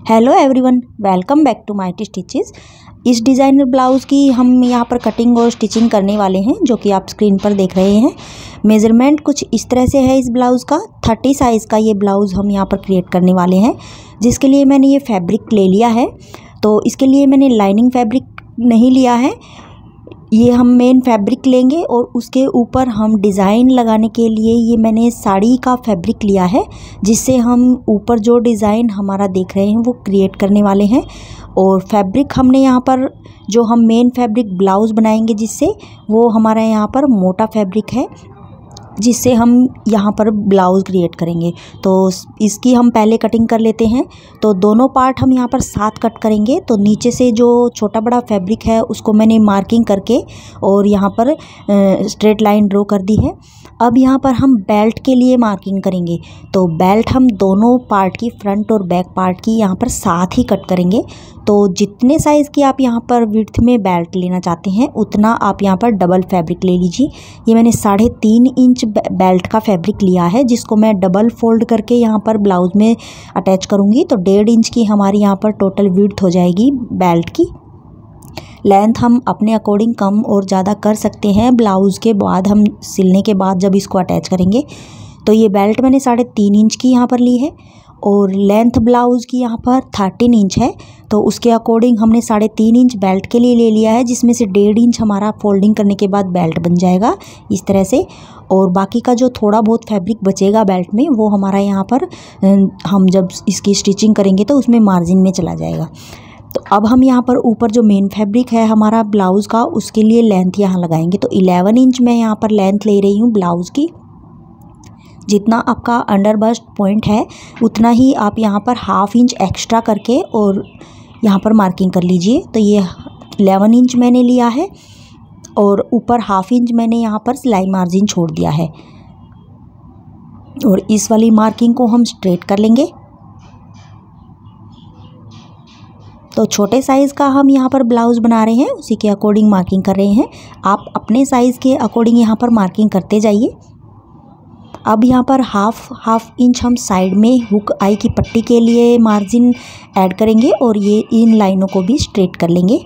Hello everyone, welcome back to Mighty Stitches. इस designer blouse की हम यहाँ पर कटिंग और स्टिचिंग करने वाले हैं, जो कि आप स्क्रीन पर देख रहे हैं। मेज़रमेंट कुछ इस तरह से है इस ब्लाउज़ का। 30 साइज़ का ये ब्लाउज़ हम यहाँ पर क्रिएट करने वाले हैं, जिसके लिए मैंने ये फैब्रिक ले लिया है। तो इसके लिए मैंने लाइनिंग फैब्रिक नहीं लिया है, ये हम मेन फैब्रिक लेंगे और उसके ऊपर हम डिज़ाइन लगाने के लिए ये मैंने साड़ी का फैब्रिक लिया है, जिससे हम ऊपर जो डिज़ाइन हमारा देख रहे हैं वो क्रिएट करने वाले हैं। और फैब्रिक हमने यहाँ पर जो हम मेन फैब्रिक ब्लाउज़ बनाएंगे जिससे, वो हमारा यहाँ पर मोटा फैब्रिक है, जिससे हम यहाँ पर ब्लाउज़ क्रिएट करेंगे। तो इसकी हम पहले कटिंग कर लेते हैं। तो दोनों पार्ट हम यहाँ पर साथ कट करेंगे। तो नीचे से जो छोटा बड़ा फैब्रिक है उसको मैंने मार्किंग करके और यहाँ पर स्ट्रेट लाइन ड्रॉ कर दी है। अब यहाँ पर हम बेल्ट के लिए मार्किंग करेंगे। तो बेल्ट हम दोनों पार्ट की, फ्रंट और बैक पार्ट की, यहाँ पर साथ ही कट करेंगे। तो जितने साइज़ की आप यहाँ पर विड्थ में बेल्ट लेना चाहते हैं उतना आप यहाँ पर डबल फैब्रिक ले लीजिए। ये मैंने 3.5 इंच बेल्ट का फैब्रिक लिया है, जिसको मैं डबल फोल्ड करके यहाँ पर ब्लाउज़ में अटैच करूँगी। तो 1.5 इंच की हमारी यहाँ पर टोटल विड्थ हो जाएगी बेल्ट की। लेंथ हम अपने अकॉर्डिंग कम और ज़्यादा कर सकते हैं ब्लाउज़ के बाद, हम सिलने के बाद जब इसको अटैच करेंगे। तो ये बेल्ट मैंने 3.5 इंच की यहाँ पर ली है और लेंथ ब्लाउज़ की यहाँ पर 13 इंच है। तो उसके अकॉर्डिंग हमने 3.5 इंच बेल्ट के लिए ले लिया है, जिसमें से 1.5 इंच हमारा फोल्डिंग करने के बाद बेल्ट बन जाएगा इस तरह से। और बाकी का जो थोड़ा बहुत फैब्रिक बचेगा बेल्ट में, वो हमारा यहाँ पर हम जब इसकी स्टिचिंग करेंगे तो उसमें मार्जिन में चला जाएगा। तो अब हम यहाँ पर ऊपर जो मेन फैब्रिक है हमारा ब्लाउज़ का, उसके लिए लेंथ यहाँ लगाएंगे। तो 11 इंच मैं यहाँ पर लेंथ ले रही हूँ ब्लाउज़ की। जितना आपका अंडर बस्ट पॉइंट है उतना ही आप यहाँ पर 1/2 इंच एक्स्ट्रा करके और यहाँ पर मार्किंग कर लीजिए। तो ये 11 इंच मैंने लिया है और ऊपर 1/2 इंच मैंने यहाँ पर सिलाई मार्जिन छोड़ दिया है। और इस वाली मार्किंग को हम स्ट्रेट कर लेंगे। तो छोटे साइज़ का हम यहाँ पर ब्लाउज़ बना रहे हैं, उसी के अकॉर्डिंग मार्किंग कर रहे हैं। आप अपने साइज़ के अकॉर्डिंग यहाँ पर मार्किंग करते जाइए। अब यहाँ पर हाफ इंच हम साइड में हुक आई की पट्टी के लिए मार्जिन ऐड करेंगे और ये इन लाइनों को भी स्ट्रेट कर लेंगे।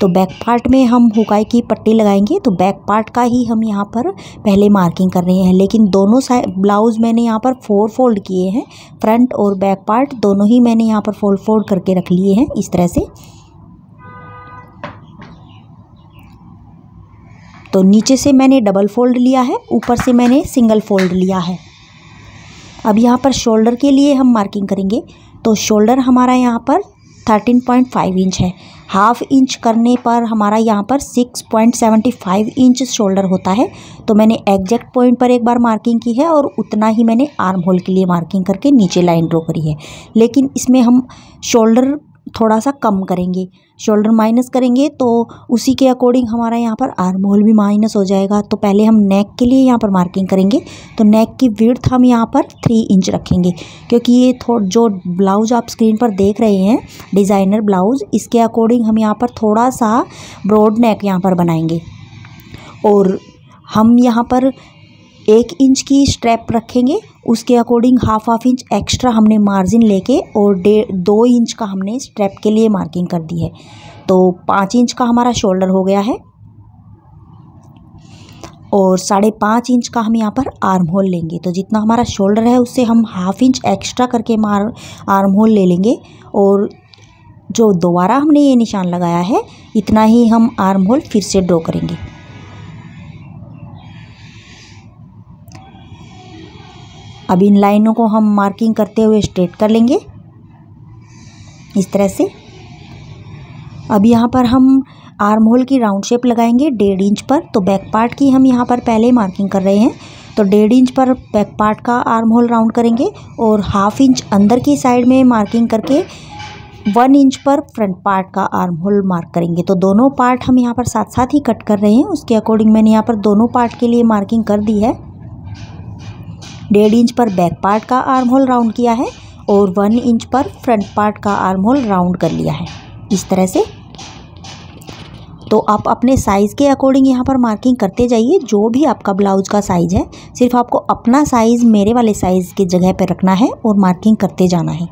तो बैक पार्ट में हम हुक आई की पट्टी लगाएंगे। तो बैक पार्ट का ही हम यहाँ पर पहले मार्किंग कर रहे हैं, लेकिन दोनों साइड ब्लाउज़ मैंने यहाँ पर 4 फोल्ड किए हैं। फ्रंट और बैक पार्ट दोनों ही मैंने यहाँ पर फोल्ड करके रख लिए हैं इस तरह से। तो नीचे से मैंने डबल फोल्ड लिया है, ऊपर से मैंने सिंगल फोल्ड लिया है। अब यहाँ पर शोल्डर के लिए हम मार्किंग करेंगे। तो शोल्डर हमारा यहाँ पर 13.5 इंच है। 1/2 इंच करने पर हमारा यहाँ पर 6.75 इंच शोल्डर होता है। तो मैंने एग्जैक्ट पॉइंट पर एक बार मार्किंग की है और उतना ही मैंने आर्म होल के लिए मार्किंग करके नीचे लाइन ड्रॉ करी है। लेकिन इसमें हम शोल्डर थोड़ा सा कम करेंगे, शोल्डर माइनस करेंगे, तो उसी के अकॉर्डिंग हमारा यहाँ पर आर्म होल भी माइनस हो जाएगा। तो पहले हम नेक के लिए यहाँ पर मार्किंग करेंगे। तो नेक की विड्थ हम यहाँ पर 3 इंच रखेंगे, क्योंकि ये जो ब्लाउज़ आप स्क्रीन पर देख रहे हैं डिज़ाइनर ब्लाउज़, इसके अकॉर्डिंग हम यहाँ पर थोड़ा सा ब्रॉड नेक यहाँ पर बनाएंगे। और हम यहाँ पर 1 इंच की स्ट्रैप रखेंगे, उसके अकॉर्डिंग हाफ इंच एक्स्ट्रा हमने मार्जिन लेके और 2 इंच का हमने स्ट्रैप के लिए मार्किंग कर दी है। तो 5 इंच का हमारा शोल्डर हो गया है और 5.5 इंच का हम यहाँ पर आर्म होल लेंगे। तो जितना हमारा शोल्डर है उससे हम 1/2 इंच एक्स्ट्रा करके आर्म होल ले लेंगे और जो दोबारा हमने ये निशान लगाया है इतना ही हम आर्म होल फिर से ड्रॉ करेंगे। अब इन लाइनों को हम मार्किंग करते हुए स्ट्रेट कर लेंगे इस तरह से। अब यहाँ पर हम आर्म होल की राउंड शेप लगाएंगे 1.5 इंच पर। तो बैक पार्ट की हम यहाँ पर पहले मार्किंग कर रहे हैं। तो 1.5 इंच पर बैक पार्ट का आर्म होल राउंड करेंगे और 1/2 इंच अंदर की साइड में मार्किंग करके 1 इंच पर फ्रंट पार्ट का आर्म होल मार्क करेंगे। तो दोनों पार्ट हम यहाँ पर साथ साथ ही कट कर रहे हैं, उसके अकॉर्डिंग मैंने यहाँ पर दोनों पार्ट के लिए मार्किंग कर दी है। 1.5 इंच पर बैक पार्ट का आर्म होल राउंड किया है और 1 इंच पर फ्रंट पार्ट का आर्म होल राउंड कर लिया है इस तरह से। तो आप अपने साइज़ के अकॉर्डिंग यहाँ पर मार्किंग करते जाइए, जो भी आपका ब्लाउज़ का साइज़ है। सिर्फ आपको अपना साइज़ मेरे वाले साइज़ की जगह पर रखना है और मार्किंग करते जाना है।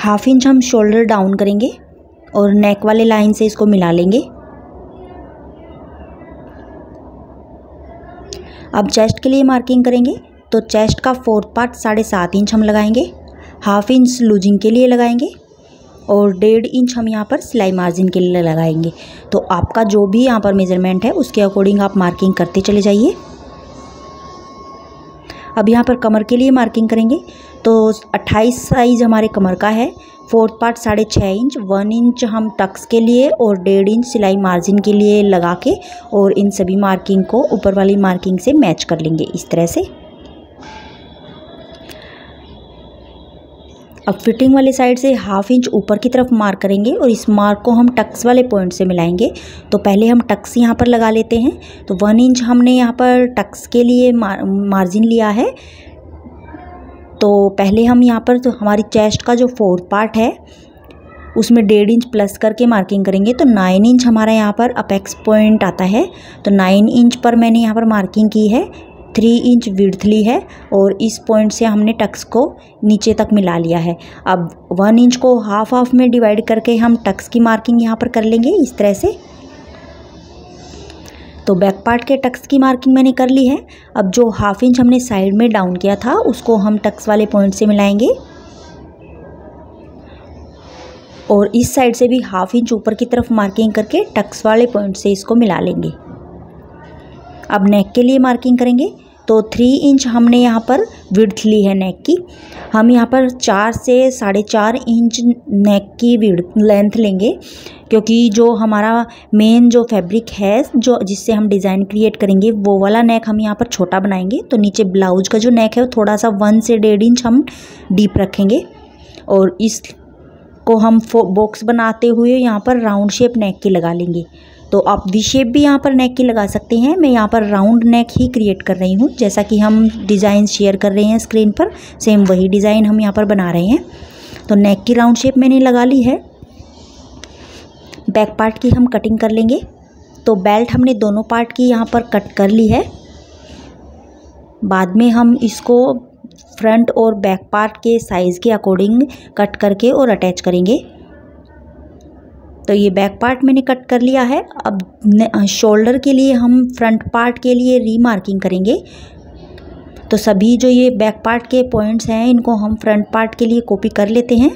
हाफ इंच हम शोल्डर डाउन करेंगे और नेक वाले लाइन से इसको मिला लेंगे। अब चेस्ट के लिए मार्किंग करेंगे, तो चेस्ट का 4th पार्ट 7.5 इंच हम लगाएंगे, हाफ इंच लूजिंग के लिए लगाएंगे और 1.5 इंच हम यहाँ पर सिलाई मार्जिन के लिए लगाएंगे। तो आपका जो भी यहाँ पर मेजरमेंट है उसके अकॉर्डिंग आप मार्किंग करते चले जाइए। अब यहाँ पर कमर के लिए मार्किंग करेंगे, तो 28 साइज हमारे कमर का है, 4th पार्ट 6.5 इंच, 1 इंच हम टक्स के लिए और 1.5 इंच सिलाई मार्जिन के लिए लगा के और इन सभी मार्किंग को ऊपर वाली मार्किंग से मैच कर लेंगे इस तरह से। अब फिटिंग वाली साइड से हाफ इंच ऊपर की तरफ मार्क करेंगे और इस मार्क को हम टक्स वाले पॉइंट से मिलाएंगे। तो पहले हम टक्स यहाँ पर लगा लेते हैं। तो 1 इंच हमने यहाँ पर टक्स के लिए मार्जिन लिया है। तो पहले हम यहाँ पर जो हमारी चेस्ट का जो 4th पार्ट है उसमें 1.5 इंच प्लस करके मार्किंग करेंगे। तो 9 इंच हमारा यहाँ पर अपेक्स पॉइंट आता है। तो 9 इंच पर मैंने यहाँ पर मार्किंग की है, 3 इंच विड्थ ली है और इस पॉइंट से हमने टक्स को नीचे तक मिला लिया है। अब 1 इंच को हाफ में डिवाइड करके हम टक्स की मार्किंग यहाँ पर कर लेंगे इस तरह से। तो बैक पार्ट के टक्स की मार्किंग मैंने कर ली है। अब जो हाफ इंच हमने साइड में डाउन किया था उसको हम टक्स वाले पॉइंट से मिलाएंगे और इस साइड से भी हाफ इंच ऊपर की तरफ मार्किंग करके टक्स वाले पॉइंट से इसको मिला लेंगे। अब नेक के लिए मार्किंग करेंगे, तो 3 इंच हमने यहाँ पर विड्थ ली है नेक की। हम यहाँ पर 4 से 4.5 इंच नेक की विड्थ लेंथ लेंगे, क्योंकि जो हमारा मेन जो फैब्रिक है जो जिससे हम डिज़ाइन क्रिएट करेंगे वो वाला नेक हम यहाँ पर छोटा बनाएंगे। तो नीचे ब्लाउज का जो नेक है वो थोड़ा सा 1 से 1.5 इंच हम डीप रखेंगे और इसको हम बॉक्स बनाते हुए यहाँ पर राउंड शेप नेक की लगा लेंगे। तो आप वी शेप भी यहाँ पर नेक की लगा सकते हैं। मैं यहाँ पर राउंड नेक ही क्रिएट कर रही हूँ, जैसा कि हम डिज़ाइन शेयर कर रहे हैं स्क्रीन पर, सेम वही डिज़ाइन हम यहाँ पर बना रहे हैं। तो नेक की राउंड शेप मैंने लगा ली है। बैक पार्ट की हम कटिंग कर लेंगे। तो बेल्ट हमने दोनों पार्ट की यहाँ पर कट कर ली है। बाद में हम इसको फ्रंट और बैक पार्ट के साइज़ के अकॉर्डिंग कट करके और अटैच करेंगे। तो ये बैक पार्ट मैंने कट कर लिया है। अब शोल्डर के लिए हम फ्रंट पार्ट के लिए रीमार्किंग करेंगे। तो सभी जो ये बैक पार्ट के पॉइंट्स हैं इनको हम फ्रंट पार्ट के लिए कॉपी कर लेते हैं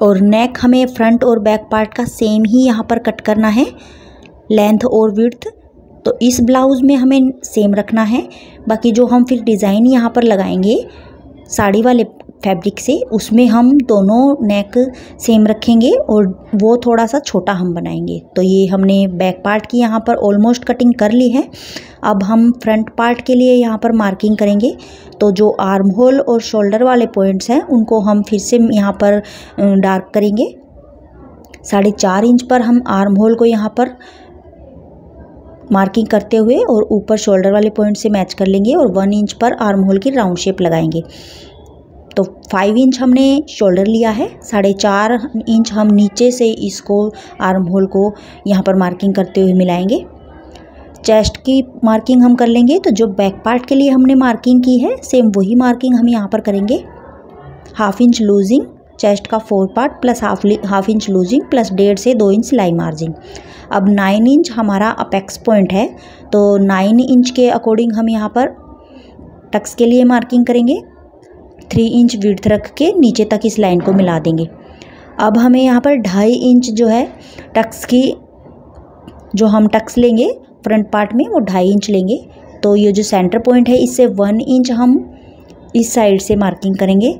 और नेक हमें फ्रंट और बैक पार्ट का सेम ही यहाँ पर कट करना है, लेंथ और विड्थ। तो इस ब्लाउज़ में हमें सेम रखना है। बाकी जो हम फिर डिज़ाइन यहाँ पर लगाएंगे साड़ी वाले फैब्रिक से, उसमें हम दोनों नेक सेम रखेंगे और वो थोड़ा सा छोटा हम बनाएंगे। तो ये हमने बैक पार्ट की यहाँ पर ऑलमोस्ट कटिंग कर ली है। अब हम फ्रंट पार्ट के लिए यहाँ पर मार्किंग करेंगे। तो जो आर्म होल और शोल्डर वाले पॉइंट्स हैं उनको हम फिर से यहाँ पर डार्क करेंगे। 4.5 इंच पर हम आर्म होल को यहाँ पर मार्किंग करते हुए और ऊपर शोल्डर वाले पॉइंट से मैच कर लेंगे और 1 इंच पर आर्म होल की राउंड शेप लगाएंगे। तो 5 इंच हमने शोल्डर लिया है, 4.5 इंच हम नीचे से इसको आर्म होल को यहाँ पर मार्किंग करते हुए मिलाएंगे। चेस्ट की मार्किंग हम कर लेंगे। तो जो बैक पार्ट के लिए हमने मार्किंग की है सेम वही मार्किंग हम यहाँ पर करेंगे। हाफ इंच लूजिंग, चेस्ट का 4 part plus half inch losing plus 1.5 से 2 इंच सिलाई मार्जिन। अब 9 इंच हमारा अपेक्स पॉइंट है। तो 9 इंच के अकॉर्डिंग हम यहाँ पर टक्स के लिए मार्किंग करेंगे। 3 इंच विड्थ रख के नीचे तक इस लाइन को मिला देंगे। अब हमें यहाँ पर 2.5 इंच जो है टक्स की, जो हम टक्स लेंगे फ्रंट पार्ट में वो 2.5 इंच लेंगे। तो ये जो सेंटर पॉइंट है इससे 1 इंच हम इस साइड से मार्किंग करेंगे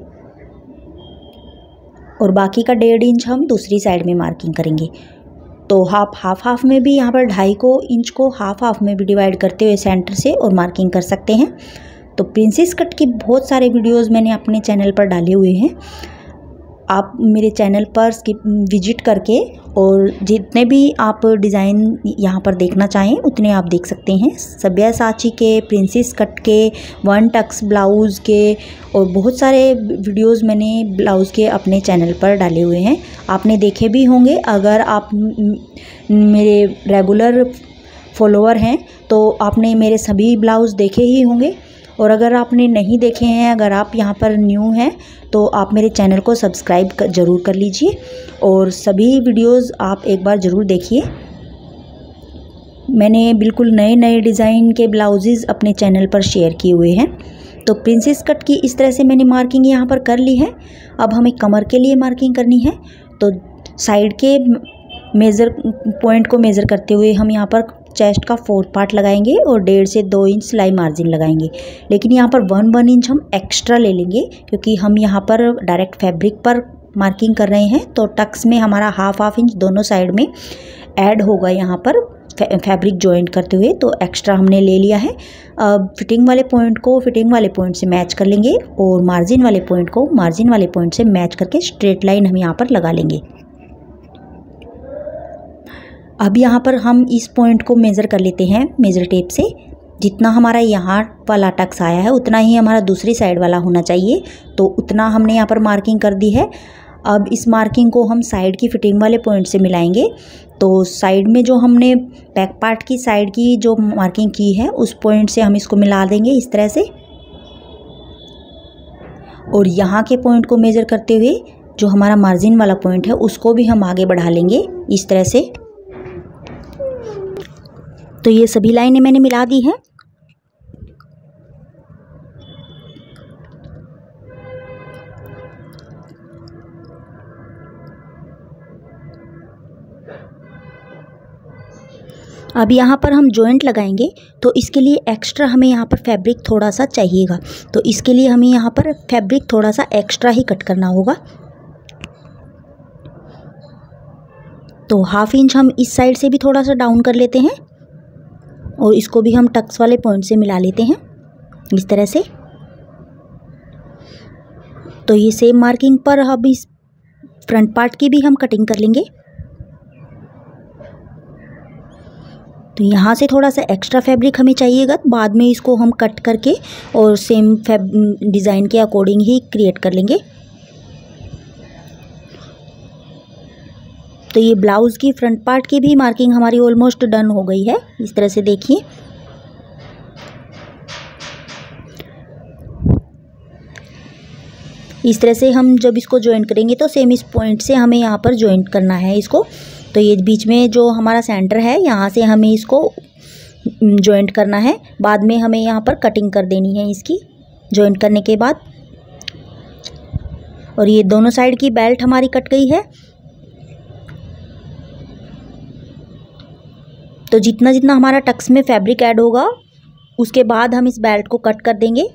और बाकी का 1.5 इंच हम दूसरी साइड में मार्किंग करेंगे। तो हाफ में भी यहाँ पर 2.5 इंच को हाफ में भी डिवाइड करते हुए सेंटर से और मार्किंग कर सकते हैं। तो प्रिंसेस कट की बहुत सारे वीडियोस मैंने अपने चैनल पर डाले हुए हैं। आप मेरे चैनल पर विजिट करके और जितने भी आप डिज़ाइन यहाँ पर देखना चाहें उतने आप देख सकते हैं। सब्यासाची के, प्रिंसेस कट के, 1 टक्स ब्लाउज़ के और बहुत सारे वीडियोस मैंने ब्लाउज़ के अपने चैनल पर डाले हुए हैं, आपने देखे भी होंगे। अगर आप मेरे रेगुलर फॉलोअर हैं तो आपने मेरे सभी ब्लाउज़ देखे ही होंगे। और अगर आपने नहीं देखे हैं, अगर आप यहाँ पर न्यू हैं तो आप मेरे चैनल को सब्सक्राइब ज़रूर कर लीजिए और सभी वीडियोस आप एक बार ज़रूर देखिए। मैंने बिल्कुल नए नए डिज़ाइन के ब्लाउजेज़ अपने चैनल पर शेयर किए हुए हैं। तो प्रिंसेस कट की इस तरह से मैंने मार्किंग यहाँ पर कर ली है। अब हमें कमर के लिए मार्किंग करनी है, तो साइड के मेज़र पॉइंट को मेज़र करते हुए हम यहाँ पर चेस्ट का 4th पार्ट लगाएंगे और 1.5 से 2 इंच सिलाई मार्जिन लगाएंगे। लेकिन यहाँ पर 1 इंच हम एक्स्ट्रा ले लेंगे क्योंकि हम यहाँ पर डायरेक्ट फैब्रिक पर मार्किंग कर रहे हैं, तो टक्स में हमारा हाफ इंच दोनों साइड में ऐड होगा यहाँ पर फैब्रिक जॉइंट करते हुए, तो एक्स्ट्रा हमने ले लिया है। अब फिटिंग वाले पॉइंट को फिटिंग वाले पॉइंट से मैच कर लेंगे और मार्जिन वाले पॉइंट को मार्जिन वाले पॉइंट से मैच करके स्ट्रेट लाइन हम यहाँ पर लगा लेंगे। अब यहाँ पर हम इस पॉइंट को मेज़र कर लेते हैं मेज़र टेप से। जितना हमारा यहाँ वाला टक्स आया है उतना ही हमारा दूसरी साइड वाला होना चाहिए, तो उतना हमने यहाँ पर मार्किंग कर दी है। अब इस मार्किंग को हम साइड की फिटिंग वाले पॉइंट से मिलाएंगे, तो साइड में जो हमने बैक पार्ट की साइड की जो मार्किंग की है उस पॉइंट से हम इसको मिला देंगे इस तरह से। और यहाँ के पॉइंट को मेज़र करते हुए जो हमारा मार्जिन वाला पॉइंट है उसको भी हम आगे बढ़ा लेंगे इस तरह से। तो ये सभी लाइनें मैंने मिला दी हैं। अब यहाँ पर हम जॉइंट लगाएंगे, तो इसके लिए एक्स्ट्रा हमें यहाँ पर फैब्रिक थोड़ा सा चाहिएगा, तो इसके लिए हमें यहाँ पर फैब्रिक थोड़ा सा एक्स्ट्रा ही कट करना होगा। तो हाफ इंच हम इस साइड से भी थोड़ा सा डाउन कर लेते हैं और इसको भी हम टक्स वाले पॉइंट से मिला लेते हैं इस तरह से। तो ये सेम मार्किंग पर अब इस फ्रंट पार्ट की भी हम कटिंग कर लेंगे। तो यहाँ से थोड़ा सा एक्स्ट्रा फैब्रिक हमें चाहिएगा, बाद में इसको हम कट करके और सेम डिज़ाइन के अकॉर्डिंग ही क्रिएट कर लेंगे। तो ये ब्लाउज़ की फ्रंट पार्ट की भी मार्किंग हमारी ऑलमोस्ट डन हो गई है, इस तरह से देखिए। इस तरह से हम जब इसको जॉइंट करेंगे तो सेम इस पॉइंट से हमें यहाँ पर जॉइंट करना है इसको। तो ये बीच में जो हमारा सेंटर है यहाँ से हमें इसको जॉइंट करना है, बाद में हमें यहाँ पर कटिंग कर देनी है इसकी जॉइंट करने के बाद। और ये दोनों साइड की बेल्ट हमारी कट गई है। तो जितना जितना हमारा टक्स में फैब्रिक ऐड होगा उसके बाद हम इस बेल्ट को कट कर देंगे।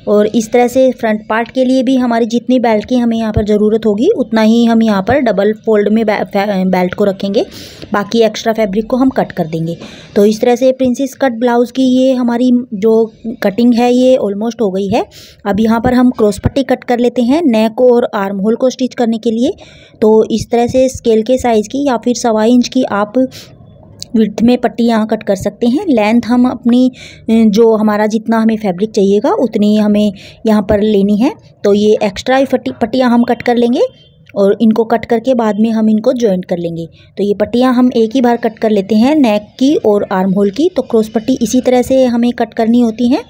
और इस तरह से फ्रंट पार्ट के लिए भी हमारी जितनी बेल्ट की हमें यहाँ पर ज़रूरत होगी उतना ही हम यहाँ पर डबल फोल्ड में बेल्ट को रखेंगे, बाकी एक्स्ट्रा फैब्रिक को हम कट कर देंगे। तो इस तरह से प्रिंसेस कट ब्लाउज़ की ये हमारी जो कटिंग है ये ऑलमोस्ट हो गई है। अब यहाँ पर हम क्रॉस पट्टी कट कर लेते हैं नेक और आर्म होल को स्टिच करने के लिए। तो इस तरह से स्केल के साइज़ की या फिर 1.25 इंच की आप विड्थ में पट्टी यहाँ कट कर सकते हैं। लेंथ हम अपनी जो हमारा जितना हमें फैब्रिक चाहिएगा उतनी हमें यहाँ पर लेनी है। तो ये एक्स्ट्रा पट्टियाँ हम कट कर लेंगे और इनको कट करके बाद में हम इनको जॉइंट कर लेंगे। तो ये पट्टियाँ हम एक ही बार कट कर लेते हैं, नेक की और आर्म होल की। तो क्रॉस पट्टी इसी तरह से हमें कट करनी होती हैं।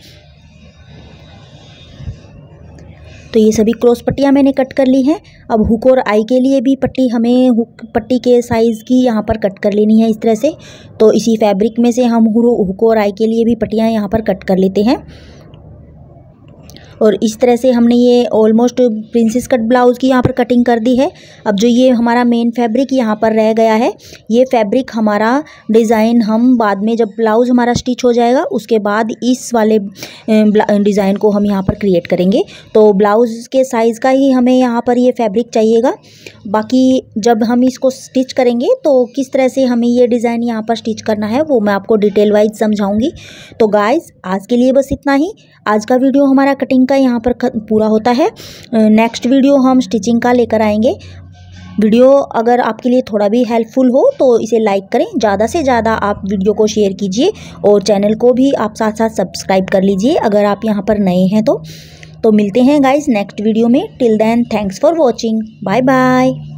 तो ये सभी क्रॉस पट्टियाँ मैंने कट कर ली हैं। अब हुक और आई के लिए भी पट्टी हमें हुक पट्टी के साइज़ की यहाँ पर कट कर लेनी है इस तरह से। तो इसी फैब्रिक में से हम हुक और आई के लिए भी पट्टियाँ यहाँ पर कट कर लेते हैं। और इस तरह से हमने ये ऑलमोस्ट प्रिंसेस कट ब्लाउज़ की यहाँ पर कटिंग कर दी है। अब जो ये हमारा मेन फैब्रिक यहाँ पर रह गया है, ये फैब्रिक हमारा डिज़ाइन हम बाद में जब ब्लाउज़ हमारा स्टिच हो जाएगा उसके बाद इस वाले डिज़ाइन को हम यहाँ पर क्रिएट करेंगे। तो ब्लाउज़ के साइज़ का ही हमें यहाँ पर ये फैब्रिक चाहिएगा। बाकी जब हम इसको स्टिच करेंगे तो किस तरह से हमें ये डिज़ाइन यहाँ पर स्टिच करना है वो मैं आपको डिटेल वाइज समझाऊंगी। तो गाइज़ आज के लिए बस इतना ही। आज का वीडियो हमारा कटिंग का यहाँ पर पूरा होता है। नेक्स्ट वीडियो हम स्टिचिंग का लेकर आएंगे। वीडियो अगर आपके लिए थोड़ा भी हेल्पफुल हो तो इसे लाइक करें, ज़्यादा से ज़्यादा आप वीडियो को शेयर कीजिए और चैनल को भी आप साथ साथ सब्सक्राइब कर लीजिए अगर आप यहाँ पर नए हैं तो मिलते हैं गाइस नेक्स्ट वीडियो में। Till then thanks for watching, bye bye.